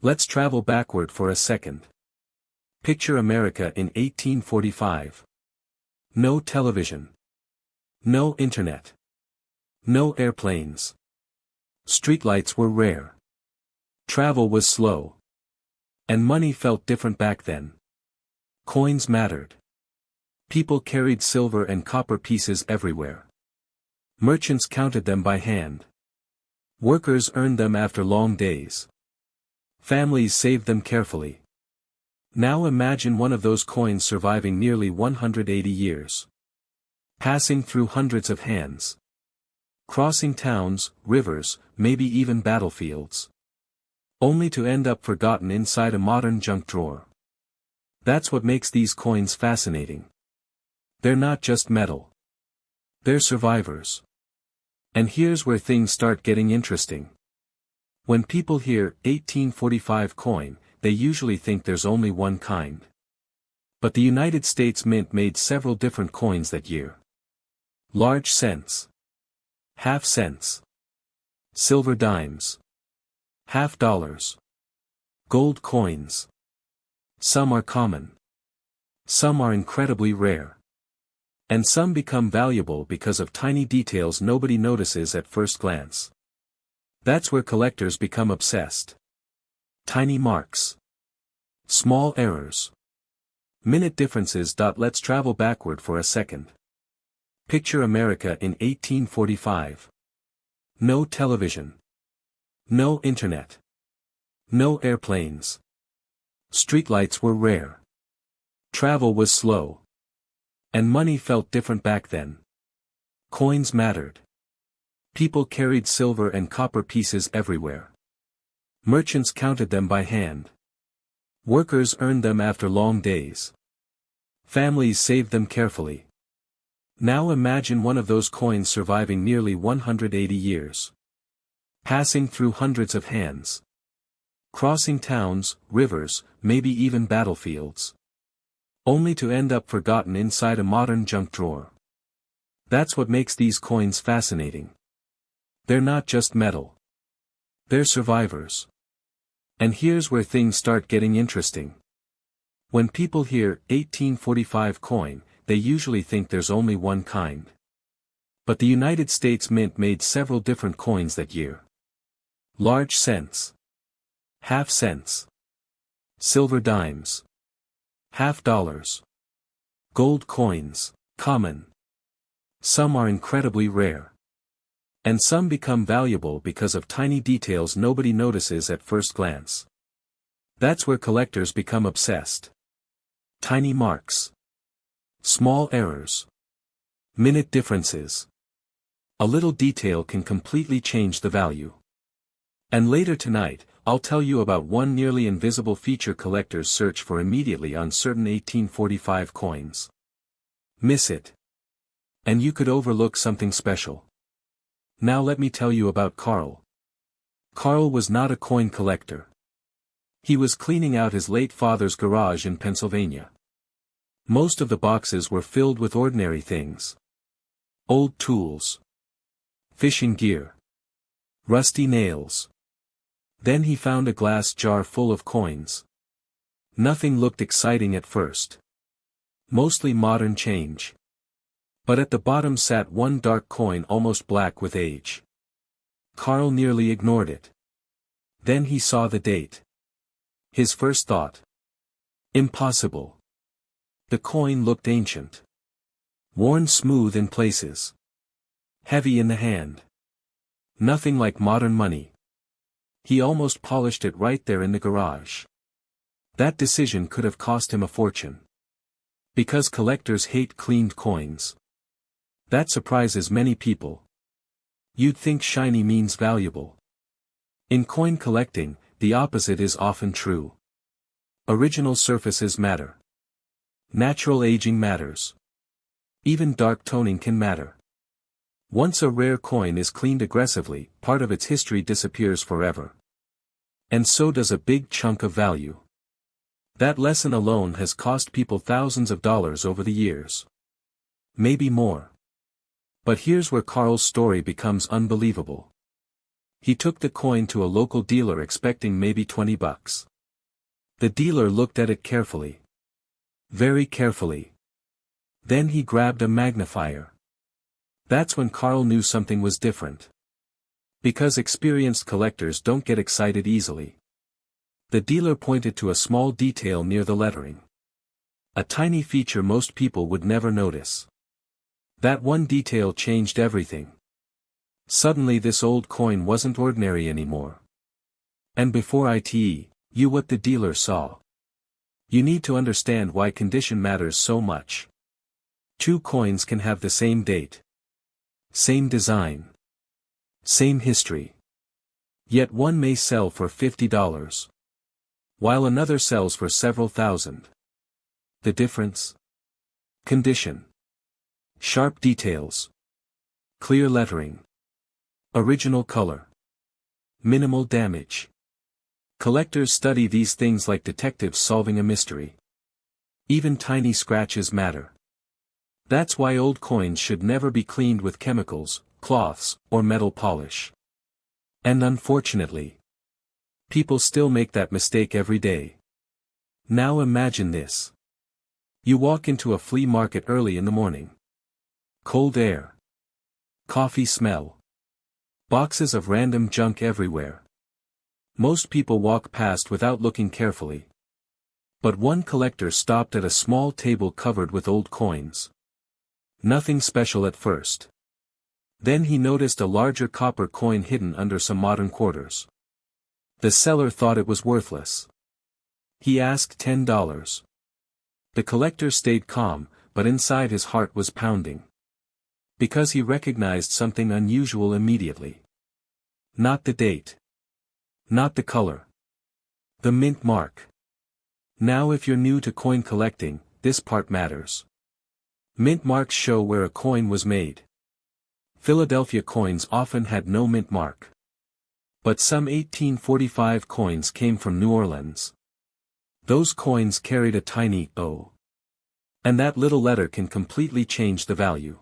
Let's travel backward for a second. Picture America in 1845. No television. No internet. No airplanes. Streetlights were rare. Travel was slow. And money felt different back then. Coins mattered. People carried silver and copper pieces everywhere. Merchants counted them by hand. Workers earned them after long days. Families saved them carefully. Now imagine one of those coins surviving nearly 180 years. Passing through hundreds of hands. Crossing towns, rivers, maybe even battlefields. Only to end up forgotten inside a modern junk drawer. That's what makes these coins fascinating. They're not just metal. They're survivors. And here's where things start getting interesting. When people hear 1845 coin, they usually think there's only one kind. But the United States Mint made several different coins that year. Large cents. Half cents. Silver dimes. Half dollars. Gold coins. Some are common. Some are incredibly rare. And some become valuable because of tiny details nobody notices at first glance. That's where collectors become obsessed. Tiny marks. Small errors. Minute differences. Let's travel backward for a second. Picture America in 1845. No television. No internet. No airplanes. Streetlights were rare. Travel was slow. And money felt different back then. Coins mattered. People carried silver and copper pieces everywhere. Merchants counted them by hand. Workers earned them after long days. Families saved them carefully. Now imagine one of those coins surviving nearly 180 years. Passing through hundreds of hands. Crossing towns, rivers, maybe even battlefields. Only to end up forgotten inside a modern junk drawer. That's what makes these coins fascinating. They're not just metal. They're survivors. And here's where things start getting interesting. When people hear 1845 coin, they usually think there's only one kind. But the United States Mint made several different coins that year. Large cents. Half cents. Silver dimes. Half dollars. Gold coins, common. Some are incredibly rare. And some become valuable because of tiny details nobody notices at first glance. That's where collectors become obsessed. Tiny marks. Small errors. Minute differences. A little detail can completely change the value. And later tonight, I'll tell you about one nearly invisible feature collectors search for immediately on certain 1845 coins. Miss it. And you could overlook something special. Now let me tell you about Carl. Carl was not a coin collector. He was cleaning out his late father's garage in Pennsylvania. Most of the boxes were filled with ordinary things. Old tools. Fishing gear. Rusty nails. Then he found a glass jar full of coins. Nothing looked exciting at first. Mostly modern change. But at the bottom sat one dark coin almost black with age. Carl nearly ignored it. Then he saw the date. His first thought. Impossible. The coin looked ancient. Worn smooth in places. Heavy in the hand. Nothing like modern money. He almost polished it right there in the garage. That decision could have cost him a fortune. Because collectors hate cleaned coins. That surprises many people. You'd think shiny means valuable. In coin collecting, the opposite is often true. Original surfaces matter. Natural aging matters. Even dark toning can matter. Once a rare coin is cleaned aggressively, part of its history disappears forever. And so does a big chunk of value. That lesson alone has cost people thousands of dollars over the years. Maybe more. But here's where Carl's story becomes unbelievable. He took the coin to a local dealer expecting maybe $20. The dealer looked at it carefully. Very carefully. Then he grabbed a magnifier. That's when Carl knew something was different. Because experienced collectors don't get excited easily. The dealer pointed to a small detail near the lettering. A tiny feature most people would never notice. That one detail changed everything. Suddenly this old coin wasn't ordinary anymore. And before you what the dealer saw. You need to understand why condition matters so much. Two coins can have the same date. Same design. Same history. Yet one may sell for $50. While another sells for several thousand. The difference? Condition. Sharp details. Clear lettering. Original color. Minimal damage. Collectors study these things like detectives solving a mystery. Even tiny scratches matter. That's why old coins should never be cleaned with chemicals, cloths, or metal polish. And unfortunately, people still make that mistake every day. Now imagine this. You walk into a flea market early in the morning. Cold air. Coffee smell. Boxes of random junk everywhere. Most people walk past without looking carefully. But one collector stopped at a small table covered with old coins. Nothing special at first. Then he noticed a larger copper coin hidden under some modern quarters. The seller thought it was worthless. He asked $10. The collector stayed calm, but inside his heart was pounding. Because he recognized something unusual immediately. Not the date. Not the color. The mint mark. Now if you're new to coin collecting, this part matters. Mint marks show where a coin was made. Philadelphia coins often had no mint mark. But some 1845 coins came from New Orleans. Those coins carried a tiny O. And that little letter can completely change the value.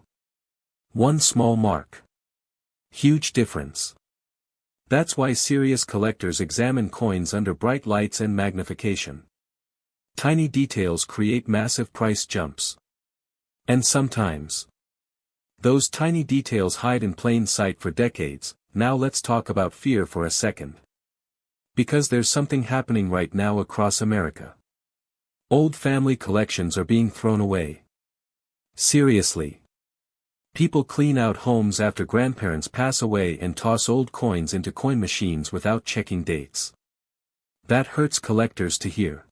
One small mark. Huge difference. That's why serious collectors examine coins under bright lights and magnification. Tiny details create massive price jumps. And sometimes, those tiny details hide in plain sight for decades. Now let's talk about fear for a second. Because there's something happening right now across America. Old family collections are being thrown away. Seriously. People clean out homes after grandparents pass away and toss old coins into coin machines without checking dates. That hurts collectors to hear.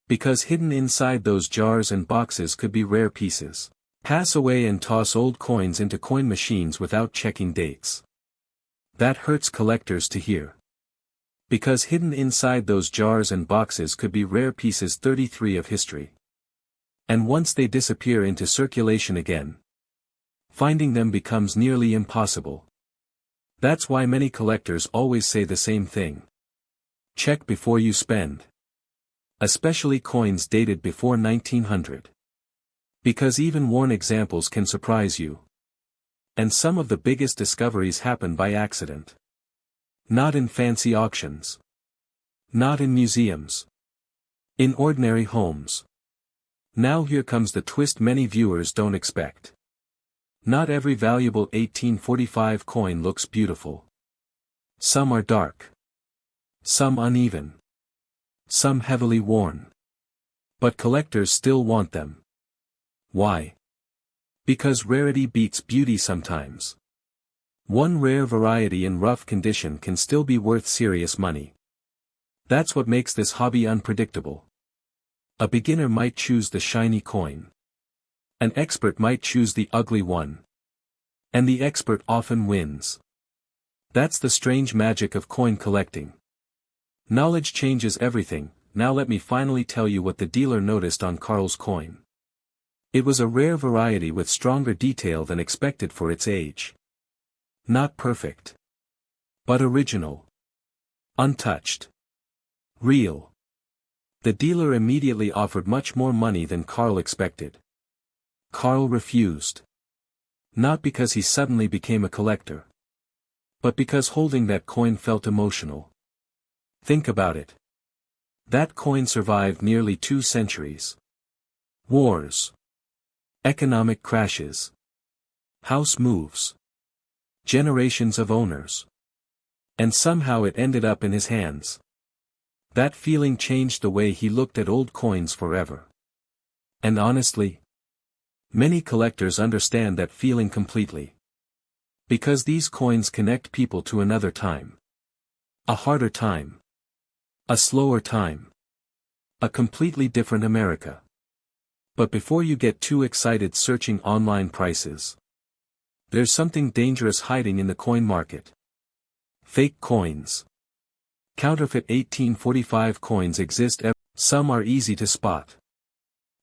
Because hidden inside those jars and boxes could be rare pieces. Pass away and toss old coins into coin machines without checking dates. That hurts collectors to hear. Because hidden inside those jars and boxes could be rare pieces 33 of history. And once they disappear into circulation again, finding them becomes nearly impossible. That's why many collectors always say the same thing. Check before you spend. Especially coins dated before 1900. Because even worn examples can surprise you. And some of the biggest discoveries happen by accident. Not in fancy auctions. Not in museums. In ordinary homes. Now here comes the twist many viewers don't expect. Not every valuable 1845 coin looks beautiful. Some are dark. Some uneven. Some heavily worn. But collectors still want them. Why? Because rarity beats beauty sometimes. One rare variety in rough condition can still be worth serious money. That's what makes this hobby unpredictable. A beginner might choose the shiny coin. An expert might choose the ugly one. And the expert often wins. That's the strange magic of coin collecting. Knowledge changes everything. Now let me finally tell you what the dealer noticed on Carl's coin. It was a rare variety with stronger detail than expected for its age. Not perfect. But original. Untouched. Real. The dealer immediately offered much more money than Carl expected. Carl refused. Not because he suddenly became a collector. but because holding that coin felt emotional. Think about it. That coin survived nearly 2 centuries. Wars. Economic crashes. House moves. Generations of owners. And somehow it ended up in his hands. That feeling changed the way he looked at old coins forever. And honestly, many collectors understand that feeling completely. Because these coins connect people to another time. A harder time. A slower time. A completely different America. But before you get too excited searching online prices, there's something dangerous hiding in the coin market. Fake coins. Counterfeit 1845 coins exist some are easy to spot.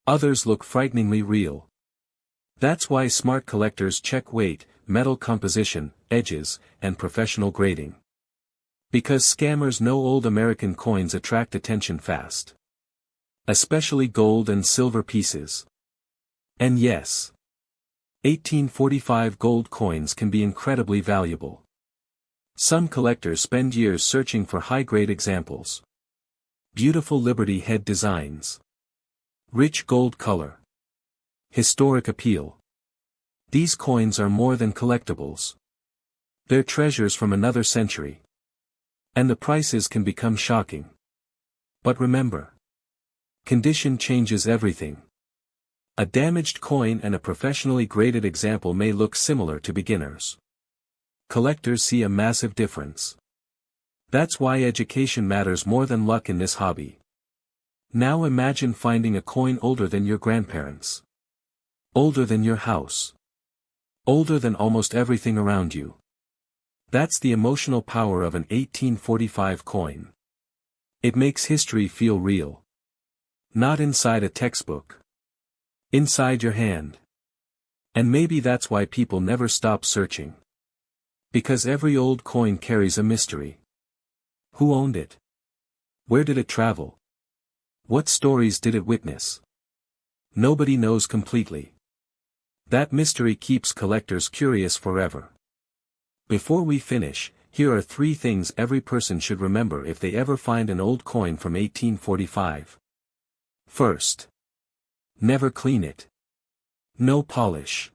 Others look frighteningly real. That's why smart collectors check weight, metal composition, edges, and professional grading. Because scammers know old American coins attract attention fast. Especially gold and silver pieces. And yes, 1845 gold coins can be incredibly valuable. Some collectors spend years searching for high-grade examples. Beautiful Liberty head designs. Rich gold color. Historic appeal. These coins are more than collectibles. They're treasures from another century. And the prices can become shocking. But remember, condition changes everything. A damaged coin and a professionally graded example may look similar to beginners. Collectors see a massive difference. That's why education matters more than luck in this hobby. Now imagine finding a coin older than your grandparents. Older than your house. Older than almost everything around you. That's the emotional power of an 1845 coin. It makes history feel real. Not inside a textbook. Inside your hand. And maybe that's why people never stop searching. Because every old coin carries a mystery. Who owned it? Where did it travel? What stories did it witness? Nobody knows completely. That mystery keeps collectors curious forever. Before we finish, here are 3 things every person should remember if they ever find an old coin from 1845. First. Never clean it. No polish.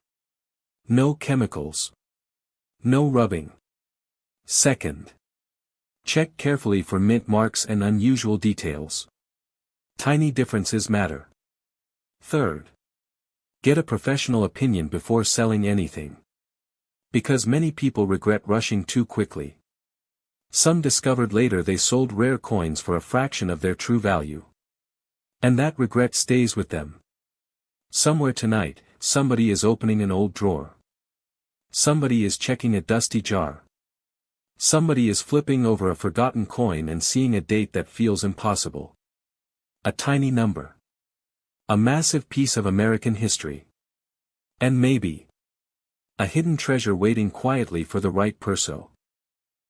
No chemicals. No rubbing. Second. Check carefully for mint marks and unusual details. Tiny differences matter. Third. Get a professional opinion before selling anything. Because many people regret rushing too quickly. Some discovered later they sold rare coins for a fraction of their true value. And that regret stays with them. Somewhere tonight, somebody is opening an old drawer. Somebody is checking a dusty jar. Somebody is flipping over a forgotten coin and seeing a date that feels impossible. A tiny number. A massive piece of American history. And maybe a hidden treasure waiting quietly for the right person.